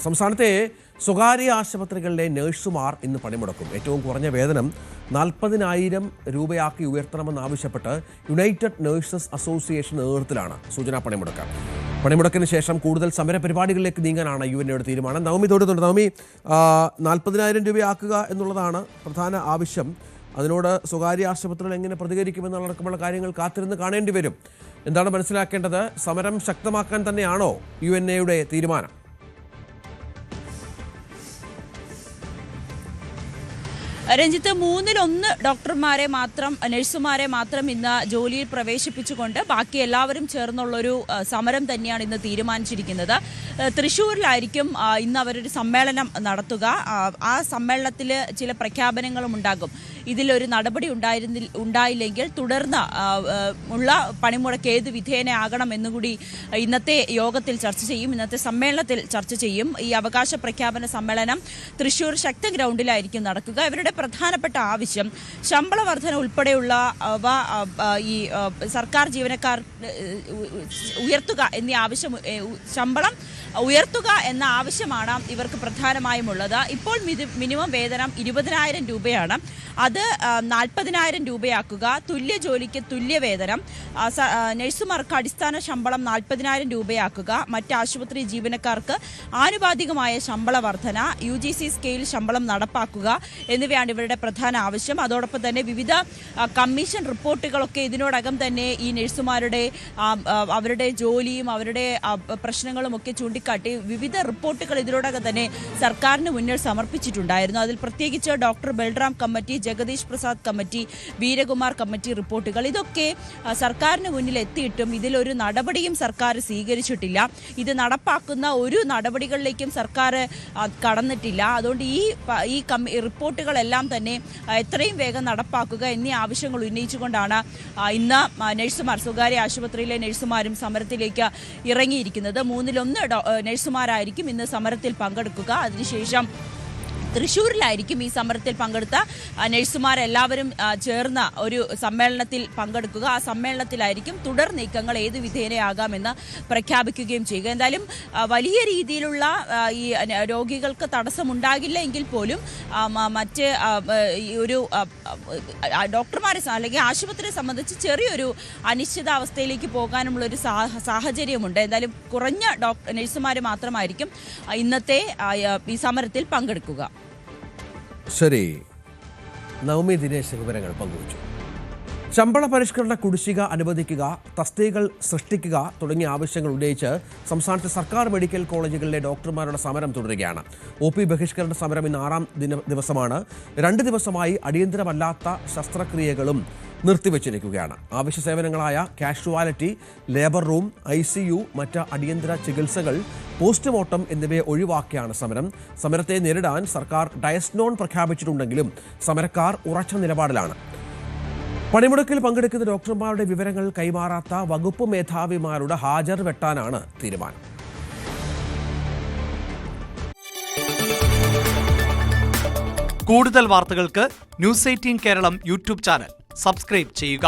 സംസ്ഥാനത്തെ സ്വകാര്യ ആശുപത്രികളിലെ നഴ്സുമാർ ഇന്ന് പണിമുടക്കും. ഏറ്റവും കുറഞ്ഞ വേതനം 40,000 രൂപയാക്കി ഉയർത്തണമെന്നാവശ്യപ്പെട്ട് യുണൈറ്റഡ് നഴ്സസ് അസോസിയേഷൻ നേതൃത്വത്തിലാണ് സൂചനാ പണിമുടക്ക്. പണിമുടക്കിന് ശേഷം കൂടുതൽ സമരപരിപാടികളിലേക്ക് നീങ്ങാനാണ് യുഎൻഎയുടെ തീരുമാനം. നവമി തോടുന്നുണ്ട്. നവമി, 40,000 രൂപയാക്കുക എന്നുള്ളതാണ് പ്രധാന ആവശ്യം. അതിനോട് സ്വകാര്യ ആശുപത്രികൾ എങ്ങനെ പ്രതികരിക്കുമെന്നടക്കമുള്ള കാര്യങ്ങൾ കാത്തിരുന്ന് കാണേണ്ടി വരും. എന്താണ് മനസ്സിലാക്കേണ്ടത്? സമരം ശക്തമാക്കാൻ തന്നെയാണോ യുഎൻഎയുടെ തീരുമാനം? രഞ്ജിത്ത്, 1/3 ഡോക്ടർമാരെ മാത്രം, നഴ്സുമാരെ മാത്രം ഇന്ന് ജോലിയിൽ പ്രവേശിപ്പിച്ചുകൊണ്ട് ബാക്കി എല്ലാവരും ചേർന്നുള്ളൊരു സമരം തന്നെയാണ് ഇന്ന് തീരുമാനിച്ചിരിക്കുന്നത്. തൃശ്ശൂരിലായിരിക്കും ഇന്ന് അവരൊരു സമ്മേളനം നടത്തുക. ആ സമ്മേളനത്തിൽ ചില പ്രഖ്യാപനങ്ങളും ഉണ്ടാകും. ഇതിലൊരു നടപടി ഉണ്ടായില്ലെങ്കിൽ തുടർന്ന് ഉള്ള പണിമുടക്ക് ഏത് വിധേയനാകണം എന്നുകൂടി ഇന്നത്തെ യോഗത്തിൽ ചർച്ച ചെയ്യും, ഇന്നത്തെ സമ്മേളനത്തിൽ ചർച്ച ചെയ്യും. ഈ അവകാശ പ്രഖ്യാപന സമ്മേളനം തൃശ്ശൂർ ശക്ത ഗ്രൗണ്ടിലായിരിക്കും നടക്കുക. ഇവരുടെ പ്രധാനപ്പെട്ട ആവശ്യം ശമ്പള വർധന ഉൾപ്പെടെയുള്ള ഈ സർക്കാർ ജീവനക്കാർ ഉയർത്തുക എന്നീ ആവശ്യം, ശമ്പളം ഉയർത്തുക എന്ന ആവശ്യമാണ് ഇവർക്ക് പ്രധാനമായും ഉള്ളത്. ഇപ്പോൾ മിനിമം വേതനം 20,000 രൂപയാണ്. അത് 40,000 രൂപയാക്കുക. തുല്യ ജോലിക്ക് തുല്യ വേതനം. നഴ്സുമാർക്ക് അടിസ്ഥാന ശമ്പളം 40,000 രൂപയാക്കുക. മറ്റ് ആശുപത്രി ജീവനക്കാർക്ക് ആനുപാതികമായ ശമ്പള വർധന, UGC സ്കെയിൽ ശമ്പളം നടപ്പാക്കുക എന്നിവയാണ് ഇവരുടെ പ്രധാന ആവശ്യം. അതോടൊപ്പം തന്നെ വിവിധ കമ്മീഷൻ റിപ്പോർട്ടുകളൊക്കെ ഇതിനോടകം തന്നെ ഈ നഴ്സുമാരുടെ അവരുടെ ജോലിയും അവരുടെ പ്രശ്നങ്ങളും ഒക്കെ ചൂണ്ടിക്കാട്ടി വിവിധ റിപ്പോർട്ടുകൾ ഇതിനോടകം തന്നെ സർക്കാരിന് മുന്നിൽ സമർപ്പിച്ചിട്ടുണ്ടായിരുന്നു. അതിൽ പ്രത്യേകിച്ച് doctor Balram committee, Jagdish Prasad committee, Veerakumar committee റിപ്പോർട്ടുകൾ, ഇതൊക്കെ സർക്കാരിന് മുന്നിൽ എത്തിയിട്ടും ഇതിലൊരു നടപടിയും സർക്കാർ സ്വീകരിച്ചിട്ടില്ല. ഇത് നടപ്പാക്കുന്ന ഒരു നടപടികളിലേക്കും സർക്കാർ കടന്നിട്ടില്ല. അതുകൊണ്ട് ഈ റിപ്പോർട്ടുകളെല്ലാം തന്നെ എത്രയും വേഗം നടപ്പാക്കുക എന്നീ ആവശ്യങ്ങൾ ഉന്നയിച്ചുകൊണ്ടാണ് ഇന്ന് നഴ്സുമാർ, സ്വകാര്യ ആശുപത്രിയിലെ നഴ്സുമാരും സമരത്തിലേക്ക് ഇറങ്ങിയിരിക്കുന്നത്. 1/3 നഴ്സുമാരായിരിക്കും ഇന്ന് സമരത്തിൽ പങ്കെടുക്കുക. അതിനുശേഷം തൃശ്ശൂരിലായിരിക്കും ഈ സമരത്തിൽ പങ്കെടുത്ത നഴ്സുമാരെല്ലാവരും ചേർന്ന ഒരു സമ്മേളനത്തിൽ പങ്കെടുക്കുക. ആ സമ്മേളനത്തിലായിരിക്കും തുടർ നീക്കങ്ങൾ ഏത് വിധേയനാകാമെന്ന് പ്രഖ്യാപിക്കുകയും ചെയ്യുക. എന്തായാലും വലിയ രീതിയിലുള്ള ഈ രോഗികൾക്ക് തടസ്സമുണ്ടാകില്ല എങ്കിൽ പോലും മറ്റ് ഒരു ഡോക്ടർമാരെ അല്ലെങ്കിൽ ആശുപത്രിയെ സംബന്ധിച്ച് ചെറിയൊരു അനിശ്ചിതാവസ്ഥയിലേക്ക് പോകാനുമുള്ളൊരു സാഹചര്യമുണ്ട്. എന്തായാലും കുറഞ്ഞ നഴ്സുമാർ മാത്രമായിരിക്കും ഇന്നത്തെ ഈ സമരത്തിൽ പങ്കെടുക്കുക. ശരി, നവമി ദിനേശ് വിവരങ്ങൾ പങ്കുവച്ചു. ശമ്പള പരിഷ്കരണ കുടിശ്ശിക അനുവദിക്കുക, തസ്തികകൾ സൃഷ്ടിക്കുക തുടങ്ങിയ ആവശ്യങ്ങൾ ഉന്നയിച്ച് സംസ്ഥാനത്തെ സർക്കാർ മെഡിക്കൽ കോളേജുകളിലെ ഡോക്ടർമാരുടെ സമരം തുടരുകയാണ്. OP ബഹിഷ്കരണ സമരം ഇന്ന് 6ാം ദിവസമാണ്. 2 ദിവസമായി അടിയന്തരമല്ലാത്ത ശസ്ത്രക്രിയകളും നിർത്തിവച്ചിരിക്കുകയാണ്. ആവശ്യ സേവനങ്ങളായ കാഷ്വാലിറ്റി, ലേബർ റൂം, ICU, മറ്റ് അടിയന്തര ചികിത്സകൾ, പോസ്റ്റ്മോർട്ടം എന്നിവയെ ഒഴിവാക്കിയാണ് സമരം. സമരത്തെ നേരിടാൻ സർക്കാർ ഡയസ്നോൺ പ്രഖ്യാപിച്ചിട്ടുണ്ടെങ്കിലും സമരക്കാർ ഉറച്ച നിലപാടിലാണ്. പണിമുടക്കിൽ പങ്കെടുക്കുന്ന ഡോക്ടർമാരുടെ വിവരങ്ങൾ കൈമാറാത്ത വകുപ്പ് മേധാവിമാരുടെ ഹാജർ വെട്ടാനാണ് തീരുമാനം. കൂടുതൽ വാർത്തകൾക്ക് News 18 Keralam YouTube channel subscribe ചെയ്യുക.